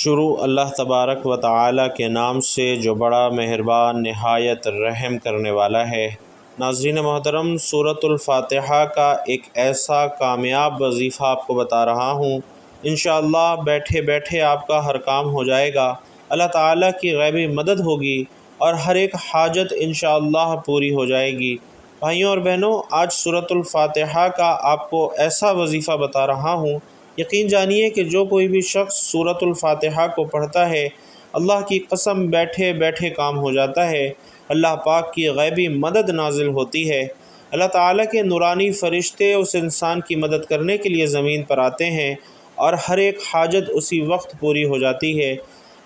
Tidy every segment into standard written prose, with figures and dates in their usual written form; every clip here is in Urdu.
شروع اللہ تبارک و تعالی کے نام سے جو بڑا مہربان نہایت رحم کرنے والا ہے۔ ناظرین محترم، سورۃ الفاتحہ کا ایک ایسا کامیاب وظیفہ آپ کو بتا رہا ہوں، انشاءاللہ بیٹھے بیٹھے آپ کا ہر کام ہو جائے گا، اللہ تعالیٰ کی غیبی مدد ہوگی اور ہر ایک حاجت انشاءاللہ پوری ہو جائے گی۔ بھائیوں اور بہنوں، آج سورۃ الفاتحہ کا آپ کو ایسا وظیفہ بتا رہا ہوں، یقین جانیے کہ جو کوئی بھی شخص سورۃ الفاتحہ کو پڑھتا ہے، اللہ کی قسم بیٹھے بیٹھے کام ہو جاتا ہے، اللہ پاک کی غیبی مدد نازل ہوتی ہے، اللہ تعالیٰ کے نورانی فرشتے اس انسان کی مدد کرنے کے لیے زمین پر آتے ہیں اور ہر ایک حاجت اسی وقت پوری ہو جاتی ہے۔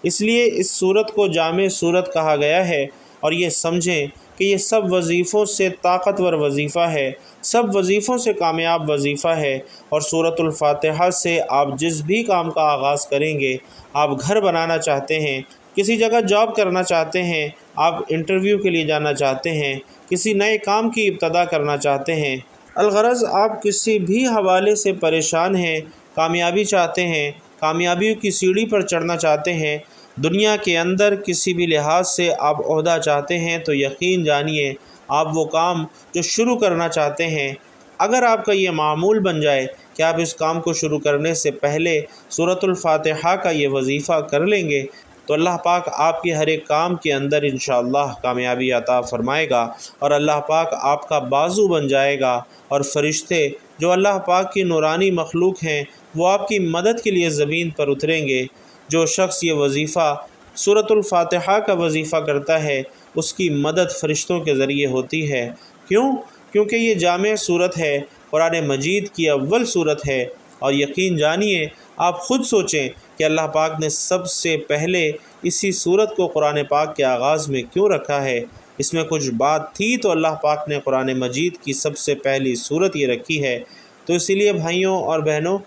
اس لیے اس سورت کو جامع سورت کہا گیا ہے، اور یہ سمجھیں کہ یہ سب وظیفوں سے طاقتور وظیفہ ہے، سب وظیفوں سے کامیاب وظیفہ ہے، اور سورۃ الفاتحہ سے آپ جس بھی کام کا آغاز کریں گے، آپ گھر بنانا چاہتے ہیں، کسی جگہ جاب کرنا چاہتے ہیں، آپ انٹرویو کے لیے جانا چاہتے ہیں، کسی نئے کام کی ابتدا کرنا چاہتے ہیں، الغرض آپ کسی بھی حوالے سے پریشان ہیں، کامیابی چاہتے ہیں، کامیابیوں کی سیڑھی پر چڑھنا چاہتے ہیں، دنیا کے اندر کسی بھی لحاظ سے آپ عہدہ چاہتے ہیں، تو یقین جانیے آپ وہ کام جو شروع کرنا چاہتے ہیں، اگر آپ کا یہ معمول بن جائے کہ آپ اس کام کو شروع کرنے سے پہلے سورۃ الفاتحہ کا یہ وظیفہ کر لیں گے، تو اللہ پاک آپ کے ہر ایک کام کے اندر انشاءاللہ کامیابی عطا فرمائے گا، اور اللہ پاک آپ کا بازو بن جائے گا، اور فرشتے جو اللہ پاک کی نورانی مخلوق ہیں وہ آپ کی مدد کے لیے زمین پر اتریں گے۔ جو شخص یہ وظیفہ سورۃ الفاتحہ کا وظیفہ کرتا ہے، اس کی مدد فرشتوں کے ذریعے ہوتی ہے۔ کیونکہ یہ جامع صورت ہے، قرآن مجید کی اول صورت ہے، اور یقین جانیے آپ خود سوچیں کہ اللہ پاک نے سب سے پہلے اسی صورت کو قرآن پاک کے آغاز میں کیوں رکھا ہے؟ اس میں کچھ بات تھی تو اللہ پاک نے قرآن مجید کی سب سے پہلی صورت یہ رکھی ہے۔ تو اسی لیے بھائیوں اور بہنوں،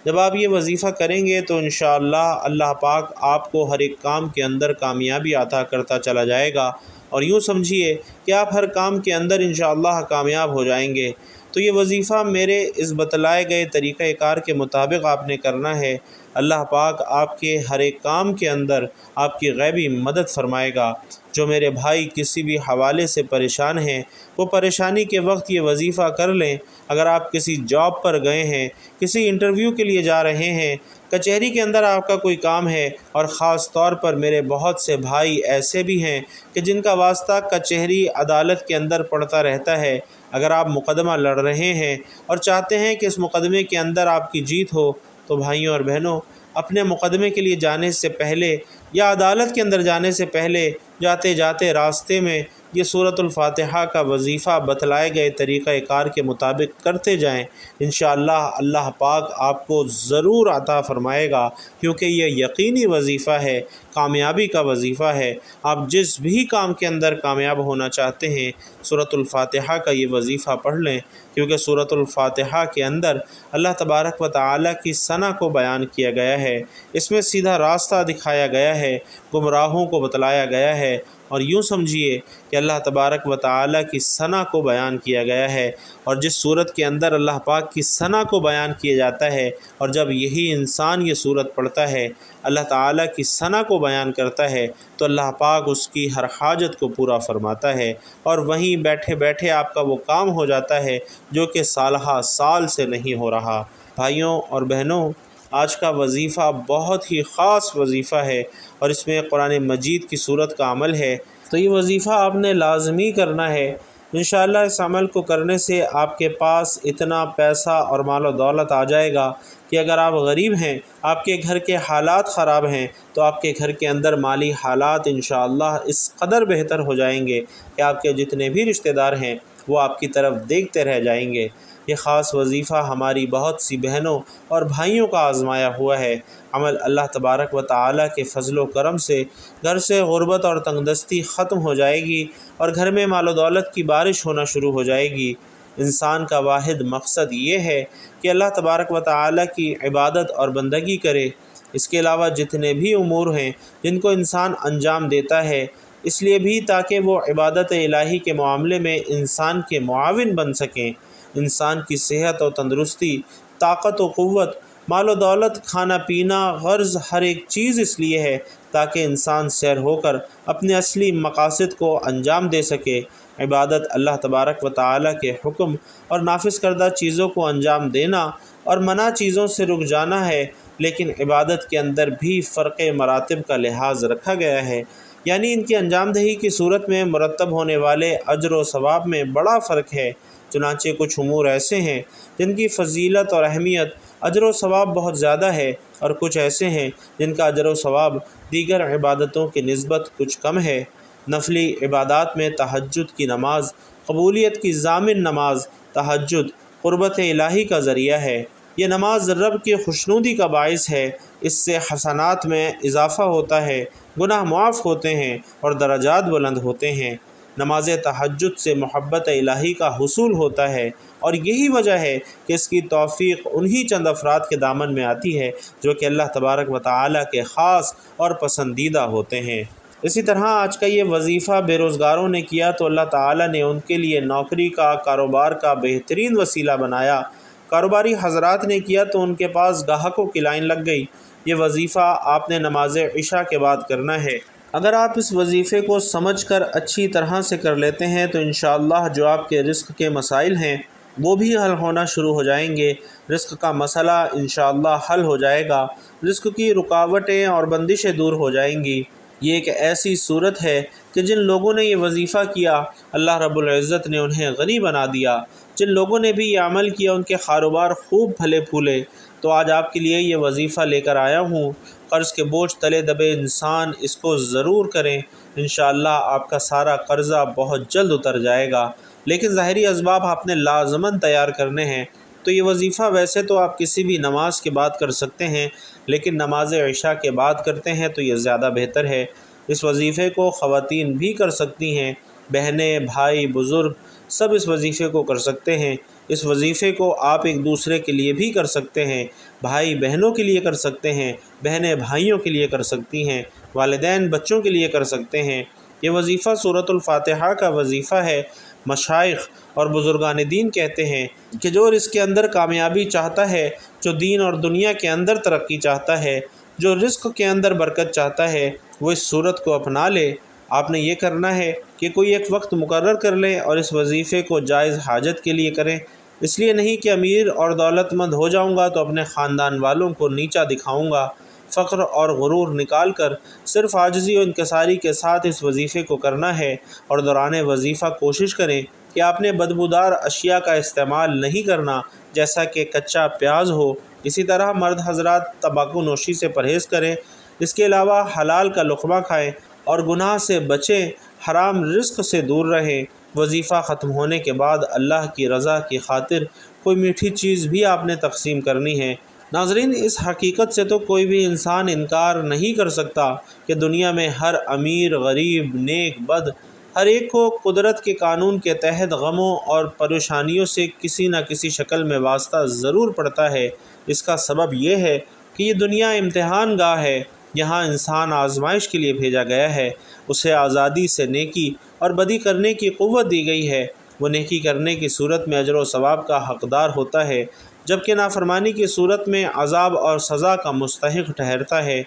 جب آپ یہ وظیفہ کریں گے تو انشاءاللہ اللہ پاک آپ کو ہر ایک کام کے اندر کامیابی عطا کرتا چلا جائے گا، اور یوں سمجھیے کہ آپ ہر کام کے اندر انشاءاللہ کامیاب ہو جائیں گے۔ تو یہ وظیفہ میرے اس بتلائے گئے طریقہ کار کے مطابق آپ نے کرنا ہے، اللہ پاک آپ کے ہر ایک کام کے اندر آپ کی غیبی مدد فرمائے گا۔ جو میرے بھائی کسی بھی حوالے سے پریشان ہیں، وہ پریشانی کے وقت یہ وظیفہ کر لیں۔ اگر آپ کسی جاب پر گئے ہیں، کسی انٹرویو کے لیے جا رہے ہیں، کچہری کے اندر آپ کا کوئی کام ہے، اور خاص طور پر میرے بہت سے بھائی ایسے بھی ہیں کہ جن کا واسطہ کچہری عدالت کے اندر پڑتا رہتا ہے، اگر آپ مقدمہ لڑ رہے ہیں اور چاہتے ہیں کہ اس مقدمے کے اندر آپ کی جیت ہو، تو بھائیوں اور بہنوں، اپنے مقدمے کے لیے جانے سے پہلے یا عدالت کے اندر جانے سے پہلے جاتے جاتے راستے میں یہ سورۃ الفاتحہ کا وظیفہ بتلائے گئے طریقہ کار کے مطابق کرتے جائیں، انشاءاللہ اللہ پاک آپ کو ضرور عطا فرمائے گا، کیونکہ یہ یقینی وظیفہ ہے، کامیابی کا وظیفہ ہے۔ آپ جس بھی کام کے اندر کامیاب ہونا چاہتے ہیں، سورۃ الفاتحہ کا یہ وظیفہ پڑھ لیں، کیونکہ سورۃ الفاتحہ کے اندر اللہ تبارک و تعالیٰ کی ثنا کو بیان کیا گیا ہے، اس میں سیدھا راستہ دکھایا گیا ہے، گمراہوں کو بتلایا گیا ہے، اور یوں سمجھیے کہ اللہ تبارک و تعالیٰ کی ثنا کو بیان کیا گیا ہے، اور جس صورت کے اندر اللہ پاک کی ثنا کو بیان کیا جاتا ہے، اور جب یہی انسان یہ صورت پڑھتا ہے، اللہ تعالیٰ کی ثنا کو بیان کرتا ہے، تو اللہ پاک اس کی ہر حاجت کو پورا فرماتا ہے، اور وہیں بیٹھے بیٹھے آپ کا وہ کام ہو جاتا ہے جو کہ سالہ سال سے نہیں ہو رہا۔ بھائیوں اور بہنوں، آج کا وظیفہ بہت ہی خاص وظیفہ ہے، اور اس میں قرآن مجید کی صورت کا عمل ہے، تو یہ وظیفہ آپ نے لازمی کرنا ہے۔ انشاءاللہ اس عمل کو کرنے سے آپ کے پاس اتنا پیسہ اور مال و دولت آ جائے گا کہ اگر آپ غریب ہیں، آپ کے گھر کے حالات خراب ہیں، تو آپ کے گھر کے اندر مالی حالات انشاءاللہ اس قدر بہتر ہو جائیں گے کہ آپ کے جتنے بھی رشتہ دار ہیں وہ آپ کی طرف دیکھتے رہ جائیں گے۔ یہ خاص وظیفہ ہماری بہت سی بہنوں اور بھائیوں کا آزمایا ہوا ہے۔ عمل اللہ تبارک و تعالیٰ کے فضل و کرم سے گھر سے غربت اور تنگ دستی ختم ہو جائے گی، اور گھر میں مال و دولت کی بارش ہونا شروع ہو جائے گی۔ انسان کا واحد مقصد یہ ہے کہ اللہ تبارک و تعالیٰ کی عبادت اور بندگی کرے۔ اس کے علاوہ جتنے بھی امور ہیں جن کو انسان انجام دیتا ہے، اس لیے بھی تاکہ وہ عبادت الہی کے معاملے میں انسان کے معاون بن سکیں، انسان کی صحت و تندرستی، طاقت و قوت مال و دولت، کھانا پینا، غرض ہر ایک چیز اس لیے ہے تاکہ انسان سیر ہو کر اپنے اصلی مقاصد کو انجام دے سکے۔ عبادت اللہ تبارک و تعالیٰ کے حکم اور نافذ کردہ چیزوں کو انجام دینا اور منع چیزوں سے رک جانا ہے، لیکن عبادت کے اندر بھی فرق مراتب کا لحاظ رکھا گیا ہے، یعنی ان کی انجام دہی کی صورت میں مرتب ہونے والے اجر و ثواب میں بڑا فرق ہے۔ چنانچہ کچھ امور ایسے ہیں جن کی فضیلت اور اہمیت، اجر و ثواب بہت زیادہ ہے، اور کچھ ایسے ہیں جن کا اجر و ثواب دیگر عبادتوں کی نسبت کچھ کم ہے۔ نفلی عبادات میں تہجد کی نماز قبولیت کی ضامن نماز، تہجد قربت الہی کا ذریعہ ہے۔ یہ نماز رب کی خوشنودی کا باعث ہے، اس سے حسنات میں اضافہ ہوتا ہے، گناہ معاف ہوتے ہیں اور درجات بلند ہوتے ہیں۔ نماز تہجد سے محبت الہی کا حصول ہوتا ہے، اور یہی وجہ ہے کہ اس کی توفیق انہی چند افراد کے دامن میں آتی ہے جو کہ اللہ تبارک و تعالیٰ کے خاص اور پسندیدہ ہوتے ہیں۔ اسی طرح آج کا یہ وظیفہ بے روزگاروں نے کیا تو اللہ تعالیٰ نے ان کے لیے نوکری کا، کاروبار کا بہترین وسیلہ بنایا۔ کاروباری حضرات نے کیا تو ان کے پاس گاہکوں کی لائن لگ گئی۔ یہ وظیفہ آپ نے نماز عشاء کے بعد کرنا ہے۔ اگر آپ اس وظیفے کو سمجھ کر اچھی طرح سے کر لیتے ہیں تو انشاءاللہ جو آپ کے رزق کے مسائل ہیں وہ بھی حل ہونا شروع ہو جائیں گے۔ رزق کا مسئلہ انشاءاللہ حل ہو جائے گا، رزق کی رکاوٹیں اور بندشیں دور ہو جائیں گی۔ یہ ایک ایسی صورت ہے کہ جن لوگوں نے یہ وظیفہ کیا اللہ رب العزت نے انہیں غنی بنا دیا۔ جن لوگوں نے بھی یہ عمل کیا ان کے کاروبار خوب پھلے پھولے۔ تو آج آپ کے لیے یہ وظیفہ لے کر آیا ہوں۔ قرض کے بوجھ تلے دبے انسان اس کو ضرور کریں، انشاءاللہ آپ کا سارا قرضہ بہت جلد اتر جائے گا۔ لیکن ظاہری اسباب آپ نے لازماً تیار کرنے ہیں۔ تو یہ وظیفہ ویسے تو آپ کسی بھی نماز کے بعد کر سکتے ہیں، لیکن نماز عشاء کے بعد کرتے ہیں تو یہ زیادہ بہتر ہے۔ اس وظیفے کو خواتین بھی کر سکتی ہیں، بہنیں، بھائی، بزرگ سب اس وظیفے کو کر سکتے ہیں۔ اس وظیفے کو آپ ایک دوسرے کے لیے بھی کر سکتے ہیں، بھائی بہنوں کے لیے کر سکتے ہیں، بہنیں بھائیوں کے لیے کر سکتی ہیں، والدین بچوں کے لیے کر سکتے ہیں۔ یہ وظیفہ سورۃ الفاتحہ کا وظیفہ ہے۔ مشائخ اور بزرگان دین کہتے ہیں کہ جو اس کے اندر کامیابی چاہتا ہے، جو دین اور دنیا کے اندر ترقی چاہتا ہے، جو رزق کے اندر برکت چاہتا ہے، وہ اس صورت کو اپنا لے۔ آپ نے یہ کرنا ہے کہ کوئی ایک وقت مقرر کر لیں اور اس وظیفے کو جائز حاجت کے لیے کریں۔ اس لیے نہیں کہ امیر اور دولت مند ہو جاؤں گا تو اپنے خاندان والوں کو نیچا دکھاؤں گا۔ فقر اور غرور نکال کر صرف عاجزی و انکساری کے ساتھ اس وظیفے کو کرنا ہے، اور دوران وظیفہ کوشش کریں کہ آپ نے بدبودار اشیاء کا استعمال نہیں کرنا، جیسا کہ کچا پیاز ہو۔ اسی طرح مرد حضرات تمباکو نوشی سے پرہیز کریں۔ اس کے علاوہ حلال کا لقمہ کھائیں اور گناہ سے بچیں، حرام رزق سے دور رہیں۔ وظیفہ ختم ہونے کے بعد اللہ کی رضا کی خاطر کوئی میٹھی چیز بھی آپ نے تقسیم کرنی ہے۔ ناظرین، اس حقیقت سے تو کوئی بھی انسان انکار نہیں کر سکتا کہ دنیا میں ہر امیر، غریب، نیک، بد، ہر ایک کو قدرت کے قانون کے تحت غموں اور پریشانیوں سے کسی نہ کسی شکل میں واسطہ ضرور پڑتا ہے۔ اس کا سبب یہ ہے کہ یہ دنیا امتحان گاہ ہے، یہاں انسان آزمائش کے لیے بھیجا گیا ہے۔ اسے آزادی سے نیکی اور بدی کرنے کی قوت دی گئی ہے۔ وہ نیکی کرنے کی صورت میں اجر و ثواب کا حقدار ہوتا ہے، جبکہ نافرمانی کی صورت میں عذاب اور سزا کا مستحق ٹھہرتا ہے۔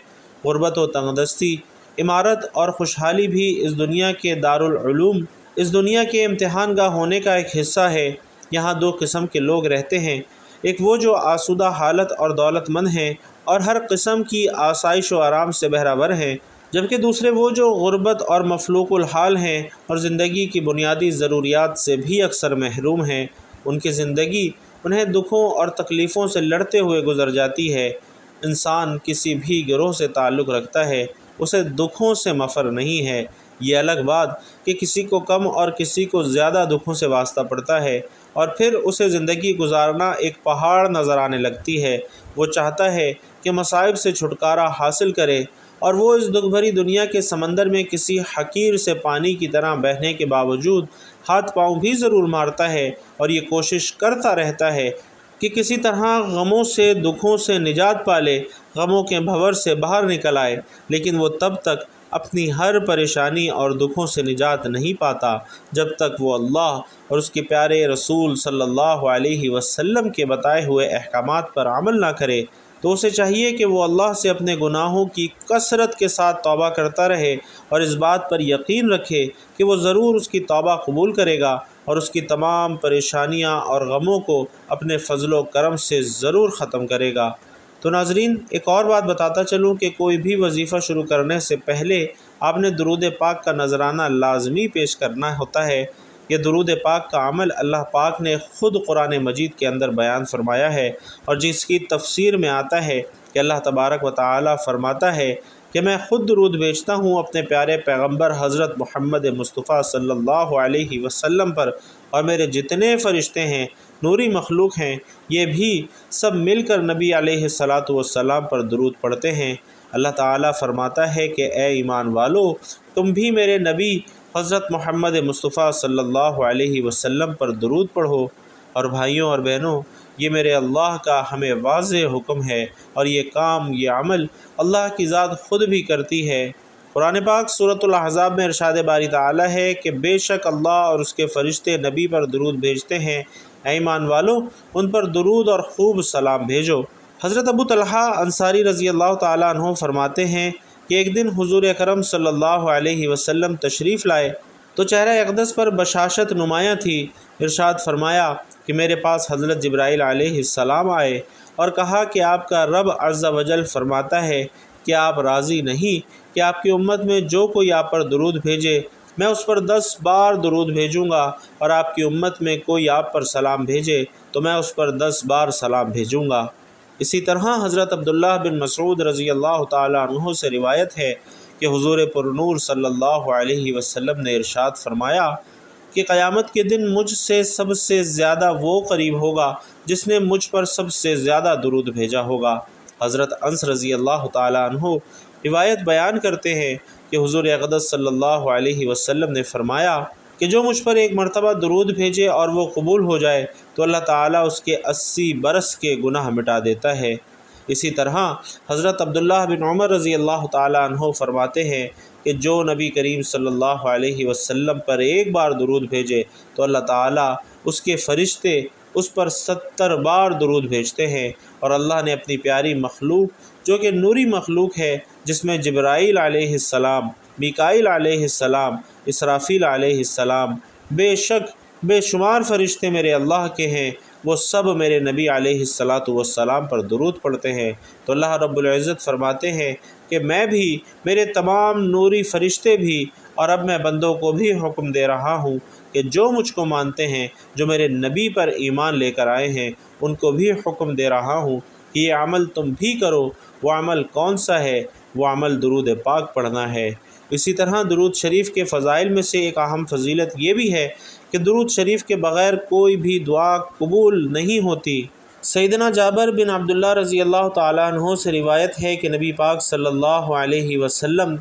غربت و تنگدستی، عمارت اور خوشحالی بھی اس دنیا کے دارالعلوم، اس دنیا کے امتحان گاہ ہونے کا ایک حصہ ہے۔ یہاں دو قسم کے لوگ رہتے ہیں، ایک وہ جو آسودہ حالت اور دولت مند ہیں اور ہر قسم کی آسائش و آرام سے بہرہ ہیں، جبکہ دوسرے وہ جو غربت اور مفلوق الحال ہیں اور زندگی کی بنیادی ضروریات سے بھی اکثر محروم ہیں۔ ان کی زندگی انہیں دکھوں اور تکلیفوں سے لڑتے ہوئے گزر جاتی ہے۔ انسان کسی بھی گروہ سے تعلق رکھتا ہے، اسے دکھوں سے مفر نہیں ہے۔ یہ الگ بات کہ کسی کو کم اور کسی کو زیادہ دکھوں سے واسطہ پڑتا ہے، اور پھر اسے زندگی گزارنا ایک پہاڑ نظر آنے لگتی ہے۔ وہ چاہتا ہے کہ مصائب سے چھٹکارا حاصل کرے، اور وہ اس دکھ بھری دنیا کے سمندر میں کسی حقیر سے پانی کی طرح بہنے کے باوجود ہاتھ پاؤں بھی ضرور مارتا ہے، اور یہ کوشش کرتا رہتا ہے کہ کسی طرح غموں سے، دکھوں سے نجات پا لے، غموں کے بھنور سے باہر نکل آئے۔ لیکن وہ تب تک اپنی ہر پریشانی اور دکھوں سے نجات نہیں پاتا جب تک وہ اللہ اور اس کے پیارے رسول صلی اللہ علیہ وسلم کے بتائے ہوئے احکامات پر عمل نہ کرے۔ تو اسے چاہیے کہ وہ اللہ سے اپنے گناہوں کی کثرت کے ساتھ توبہ کرتا رہے اور اس بات پر یقین رکھے کہ وہ ضرور اس کی توبہ قبول کرے گا اور اس کی تمام پریشانیاں اور غموں کو اپنے فضل و کرم سے ضرور ختم کرے گا۔ تو ناظرین، ایک اور بات بتاتا چلوں کہ کوئی بھی وظیفہ شروع کرنے سے پہلے آپ نے درود پاک کا نذرانہ لازمی پیش کرنا ہوتا ہے۔ یہ درود پاک کا عمل اللہ پاک نے خود قرآن مجید کے اندر بیان فرمایا ہے، اور جس کی تفسیر میں آتا ہے کہ اللہ تبارک و تعالی فرماتا ہے کہ میں خود درود بھیجتا ہوں اپنے پیارے پیغمبر حضرت محمد مصطفیٰ صلی اللہ علیہ وسلم پر، اور میرے جتنے فرشتے ہیں، نوری مخلوق ہیں، یہ بھی سب مل کر نبی علیہ الصلاۃ والسلام پر درود پڑھتے ہیں۔ اللہ تعالیٰ فرماتا ہے کہ اے ایمان والو، تم بھی میرے نبی حضرت محمد مصطفیٰ صلی اللہ علیہ وسلم پر درود پڑھو۔ اور بھائیوں اور بہنوں، یہ میرے اللہ کا ہمیں واضح حکم ہے، اور یہ کام، یہ عمل اللہ کی ذات خود بھی کرتی ہے۔ قرآن پاک سورۃ الاحزاب میں ارشاد باری تعالیٰ ہے کہ بے شک اللہ اور اس کے فرشتے نبی پر درود بھیجتے ہیں، اے ایمان والو ان پر درود اور خوب سلام بھیجو۔ حضرت ابو طلحہ انصاری رضی اللہ تعالیٰ عنہ فرماتے ہیں کہ ایک دن حضور اکرم صلی اللہ علیہ وسلم تشریف لائے تو چہرہ اقدس پر بشاشت نمایاں تھی۔ ارشاد فرمایا کہ میرے پاس حضرت جبرائیل علیہ السلام آئے اور کہا کہ آپ کا رب عز و جل فرماتا ہے کہ آپ راضی نہیں کہ آپ کی امت میں جو کوئی آپ پر درود بھیجے میں اس پر 10 بار درود بھیجوں گا، اور آپ کی امت میں کوئی آپ پر سلام بھیجے تو میں اس پر 10 بار سلام بھیجوں گا۔ اسی طرح حضرت عبداللہ بن مسعود رضی اللہ تعالیٰ عنہ سے روایت ہے کہ حضور پرنور صلی اللہ علیہ وسلم نے ارشاد فرمایا کہ قیامت کے دن مجھ سے سب سے زیادہ وہ قریب ہوگا جس نے مجھ پر سب سے زیادہ درود بھیجا ہوگا۔ حضرت انس رضی اللہ تعالیٰ عنہ روایت بیان کرتے ہیں کہ حضور اقدس صلی اللہ علیہ وسلم نے فرمایا کہ جو مجھ پر ایک مرتبہ درود بھیجے اور وہ قبول ہو جائے تو اللہ تعالیٰ اس کے 80 برس کے گناہ مٹا دیتا ہے۔ اسی طرح حضرت عبداللہ بن عمر رضی اللہ تعالیٰ عنہ فرماتے ہیں کہ جو نبی کریم صلی اللہ علیہ وسلم پر ایک بار درود بھیجے تو اللہ تعالیٰ اس کے فرشتے اس پر 70 بار درود بھیجتے ہیں، اور اللہ نے اپنی پیاری مخلوق جو کہ نوری مخلوق ہے، جس میں جبرائیل علیہ السلام، میکائیل علیہ السلام، اسرافیل علیہ السلام، بے شمار فرشتے میرے اللہ کے ہیں، وہ سب میرے نبی علیہ الصلاۃ والسلام پر درود پڑھتے ہیں۔ تو اللہ رب العزت فرماتے ہیں کہ میں بھی، میرے تمام نوری فرشتے بھی، اور اب میں بندوں کو بھی حکم دے رہا ہوں کہ جو مجھ کو مانتے ہیں، جو میرے نبی پر ایمان لے کر آئے ہیں، ان کو بھی حکم دے رہا ہوں کہ یہ عمل تم بھی کرو۔ وہ عمل کون سا ہے؟ وہ عمل درود پاک پڑھنا ہے۔ اسی طرح درود شریف کے فضائل میں سے ایک اہم فضیلت یہ بھی ہے کہ درود شریف کے بغیر کوئی بھی دعا قبول نہیں ہوتی۔ سیدنا جابر بن عبداللہ رضی اللہ تعالیٰ عنہ سے روایت ہے کہ نبی پاک صلی اللہ علیہ وسلم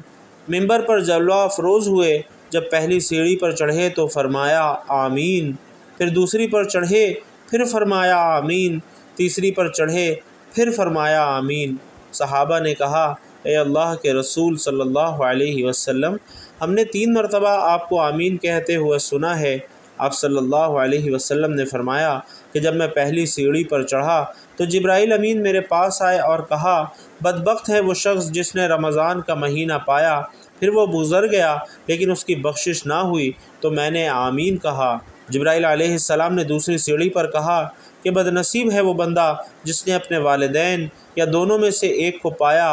منبر پر جلوہ افروز ہوئے، جب پہلی سیڑھی پر چڑھے تو فرمایا آمین، پھر دوسری پر چڑھے پھر فرمایا آمین، تیسری پر چڑھے پھر فرمایا آمین۔ صحابہ نے کہا اے اللہ کے رسول صلی اللہ علیہ وسلم، ہم نے 3 مرتبہ آپ کو آمین کہتے ہوئے سنا ہے۔ آپ صلی اللہ علیہ وسلم نے فرمایا کہ جب میں پہلی سیڑھی پر چڑھا تو جبرائیل امین میرے پاس آئے اور کہا بدبخت ہے وہ شخص جس نے رمضان کا مہینہ پایا پھر وہ گزر گیا لیکن اس کی بخشش نہ ہوئی، تو میں نے آمین کہا۔ جبرائیل علیہ السلام نے دوسری سیڑھی پر کہا کہ بد نصیب ہے وہ بندہ جس نے اپنے والدین یا دونوں میں سے ایک کو پایا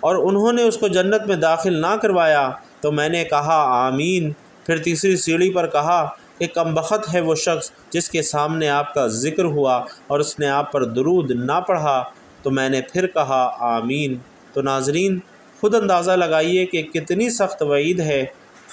اور انہوں نے اس کو جنت میں داخل نہ کروایا، تو میں نے کہا آمین۔ پھر تیسری سیڑھی پر کہا کہ کمبخت ہے وہ شخص جس کے سامنے آپ کا ذکر ہوا اور اس نے آپ پر درود نہ پڑھا، تو میں نے پھر کہا آمین۔ تو ناظرین، خود اندازہ لگائیے کہ کتنی سخت وعید ہے۔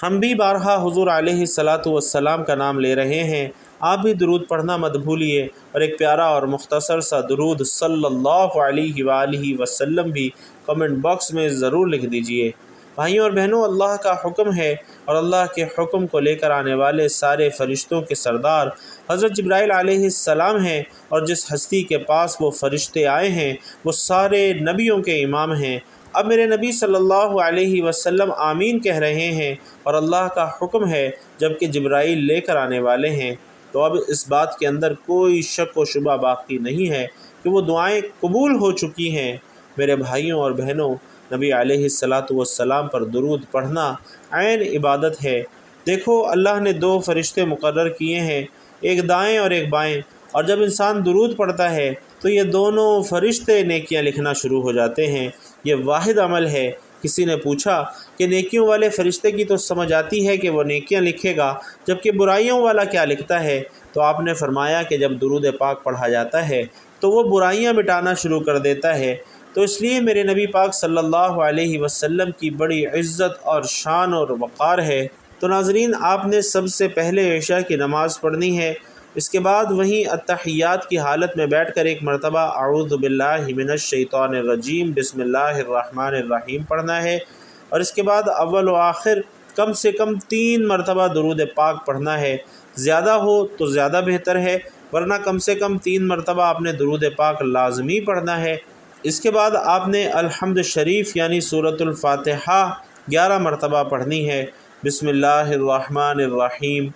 ہم بھی بارہا حضور علیہ الصلاۃ والسلام کا نام لے رہے ہیں، آپ بھی درود پڑھنا مت بھولیے، اور ایک پیارا اور مختصر سا درود صلی اللہ علیہ وآلہ وسلم بھی کمنٹ باکس میں ضرور لکھ دیجئے۔ بھائیوں اور بہنوں، اللہ کا حکم ہے اور اللہ کے حکم کو لے کر آنے والے سارے فرشتوں کے سردار حضرت جبرائیل علیہ السلام ہیں، اور جس ہستی کے پاس وہ فرشتے آئے ہیں وہ سارے نبیوں کے امام ہیں۔ اب میرے نبی صلی اللہ علیہ وسلم آمین کہہ رہے ہیں اور اللہ کا حکم ہے، جبکہ جبرائیل لے کر آنے والے ہیں۔ تو اب اس بات کے اندر کوئی شک و شبہ باقی نہیں ہے کہ وہ دعائیں قبول ہو چکی ہیں۔ میرے بھائیوں اور بہنوں، نبی علیہ الصلاۃ والسلام پر درود پڑھنا عین عبادت ہے۔ دیکھو، اللہ نے 2 فرشتے مقرر کیے ہیں، ایک دائیں اور ایک بائیں، اور جب انسان درود پڑھتا ہے تو یہ دونوں فرشتے نیکیاں لکھنا شروع ہو جاتے ہیں۔ یہ واحد عمل ہے۔ کسی نے پوچھا کہ نیکیوں والے فرشتے کی تو سمجھ آتی ہے کہ وہ نیکیاں لکھے گا، جبکہ برائیوں والا کیا لکھتا ہے؟ تو آپ نے فرمایا کہ جب درود پاک پڑھا جاتا ہے تو وہ برائیاں مٹانا شروع کر دیتا ہے۔ تو اس لیے میرے نبی پاک صلی اللہ علیہ وسلم کی بڑی عزت اور شان اور وقار ہے۔ تو ناظرین، آپ نے سب سے پہلے عشاء کی نماز پڑھنی ہے، اس کے بعد وہیں اتحیات کی حالت میں بیٹھ کر ایک مرتبہ اعوذ باللہ من الشیطان الرجیم بسم اللہ الرحمن الرحیم پڑھنا ہے، اور اس کے بعد اول و آخر کم سے کم 3 مرتبہ درود پاک پڑھنا ہے۔ زیادہ ہو تو زیادہ بہتر ہے، ورنہ کم سے کم 3 مرتبہ آپ نے درود پاک لازمی پڑھنا ہے۔ اس کے بعد آپ نے الحمد شریف یعنی سورۃ الفاتحہ 11 مرتبہ پڑھنی ہے۔ بسم اللہ الرحمن الرحیم،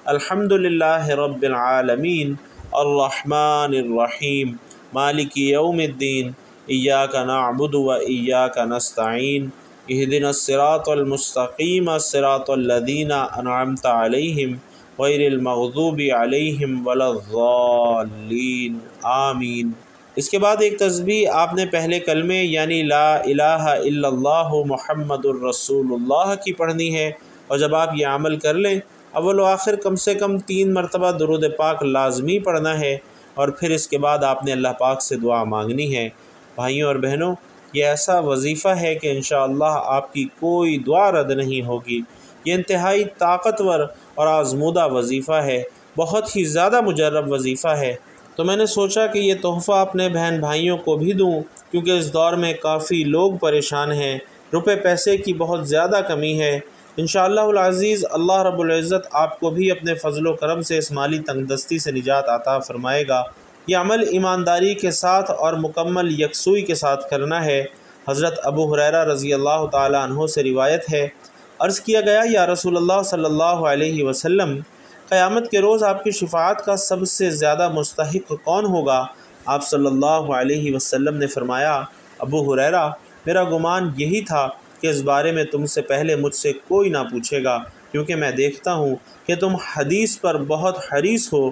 الحمد للہ رب العالمین، الرحمن الرحیم، مالک یوم الدین، ایاک نعبد و ایاک نستعین، اہدنا الصراط المستقیم صراط الذین انعمت علیہم غیر المغضوب علیہم ولا الضالین، آمین۔ اس کے بعد ایک تسبیح آپ نے پہلے کلمے یعنی لا الہ الا اللہ محمد الرسول اللہ کی پڑھنی ہے، اور جب آپ یہ عمل کر لیں اول و آخر کم سے کم 3 مرتبہ درود پاک لازمی پڑھنا ہے، اور پھر اس کے بعد آپ نے اللہ پاک سے دعا مانگنی ہے۔ بھائیوں اور بہنوں، یہ ایسا وظیفہ ہے کہ انشاءاللہ آپ کی کوئی دعا رد نہیں ہوگی۔ یہ انتہائی طاقتور اور آزمودہ وظیفہ ہے، بہت ہی زیادہ مجرب وظیفہ ہے۔ تو میں نے سوچا کہ یہ تحفہ اپنے بہن بھائیوں کو بھی دوں، کیونکہ اس دور میں کافی لوگ پریشان ہیں، روپے پیسے کی بہت زیادہ کمی ہے۔ انشاءاللہ العزیز اللہ رب العزت آپ کو بھی اپنے فضل و کرم سے اس مالی تنگ دستی سے نجات عطا فرمائے گا۔ یہ عمل ایمانداری کے ساتھ اور مکمل یکسوئی کے ساتھ کرنا ہے۔ حضرت ابو ہریرہ رضی اللہ تعالیٰ عنہ سے روایت ہے، عرض کیا گیا، یا رسول اللہ صلی اللہ علیہ وسلم، قیامت کے روز آپ کی شفاعت کا سب سے زیادہ مستحق کون ہوگا؟ آپ صلی اللہ علیہ وسلم نے فرمایا، ابو ہریرہ، میرا گمان یہی تھا کہ اس بارے میں تم سے پہلے مجھ سے کوئی نہ پوچھے گا، کیونکہ میں دیکھتا ہوں کہ تم حدیث پر بہت حریص ہو۔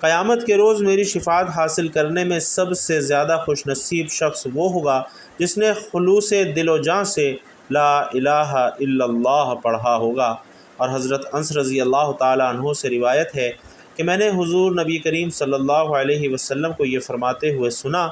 قیامت کے روز میری شفاعت حاصل کرنے میں سب سے زیادہ خوش نصیب شخص وہ ہوگا جس نے خلوص دل و جاں سے لا الہ الا اللہ پڑھا ہوگا۔ اور حضرت انس رضی اللہ تعالیٰ عنہ سے روایت ہے کہ میں نے حضور نبی کریم صلی اللہ علیہ وسلم کو یہ فرماتے ہوئے سنا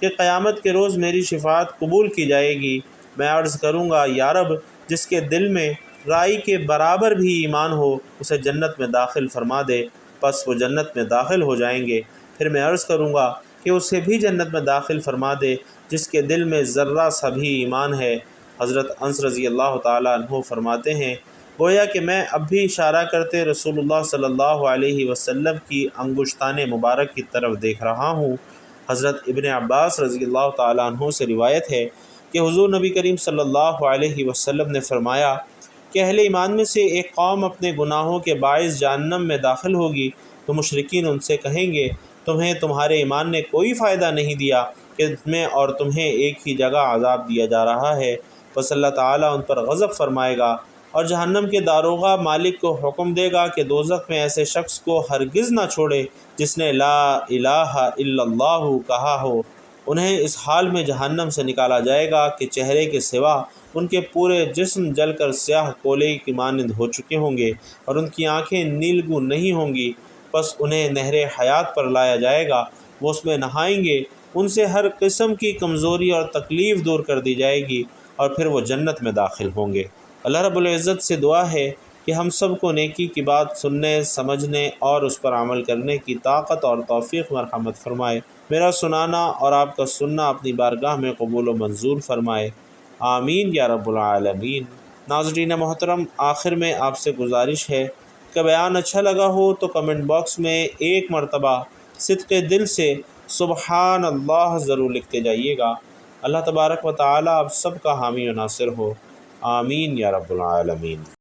کہ قیامت کے روز میری شفاعت قبول کی جائے گی۔ میں عرض کروں گا، یا رب، جس کے دل میں رائی کے برابر بھی ایمان ہو اسے جنت میں داخل فرما دے۔ پس وہ جنت میں داخل ہو جائیں گے۔ پھر میں عرض کروں گا کہ اسے بھی جنت میں داخل فرما دے جس کے دل میں ذرہ سا بھی ایمان ہے۔ حضرت انس رضی اللہ تعالیٰ عنہ فرماتے ہیں، گویا کہ میں اب بھی اشارہ کرتے رسول اللہ صلی اللہ علیہ وسلم کی انگشتان مبارک کی طرف دیکھ رہا ہوں۔ حضرت ابن عباس رضی اللہ تعالیٰ عنہ سے روایت ہے کہ حضور نبی کریم صلی اللہ علیہ وسلم نے فرمایا کہ اہل ایمان میں سے ایک قوم اپنے گناہوں کے باعث جہنم میں داخل ہوگی، تو مشرکین ان سے کہیں گے، تمہیں تمہارے ایمان نے کوئی فائدہ نہیں دیا کہ تمہیں اور تمہیں ایک ہی جگہ عذاب دیا جا رہا ہے۔ بس اللہ تعالیٰ ان پر غضب فرمائے گا، اور جہنم کے داروغہ مالک کو حکم دے گا کہ دوزخ میں ایسے شخص کو ہرگز نہ چھوڑے جس نے لا الہ الا اللہ کہا ہو۔ انہیں اس حال میں جہنم سے نکالا جائے گا کہ چہرے کے سوا ان کے پورے جسم جل کر سیاہ کولے کی مانند ہو چکے ہوں گے، اور ان کی آنکھیں نیلگوں نہیں ہوں گی۔ پس انہیں نہر حیات پر لایا جائے گا، وہ اس میں نہائیں گے، ان سے ہر قسم کی کمزوری اور تکلیف دور کر دی جائے گی، اور پھر وہ جنت میں داخل ہوں گے۔ اللہ رب العزت سے دعا ہے کہ ہم سب کو نیکی کی بات سننے، سمجھنے اور اس پر عمل کرنے کی طاقت اور توفیق مرحمت فرمائے۔ میرا سنانا اور آپ کا سننا اپنی بارگاہ میں قبول و منظور فرمائے، آمین یا رب العالمین۔ ناظرین محترم، آخر میں آپ سے گزارش ہے کہ بیان اچھا لگا ہو تو کمنٹ باکس میں ایک مرتبہ صدق دل سے سبحان اللہ ضرور لکھتے جائیے گا۔ اللہ تبارک و تعالی آپ سب کا حامی و ناصر ہو، آمین یا رب العالمین۔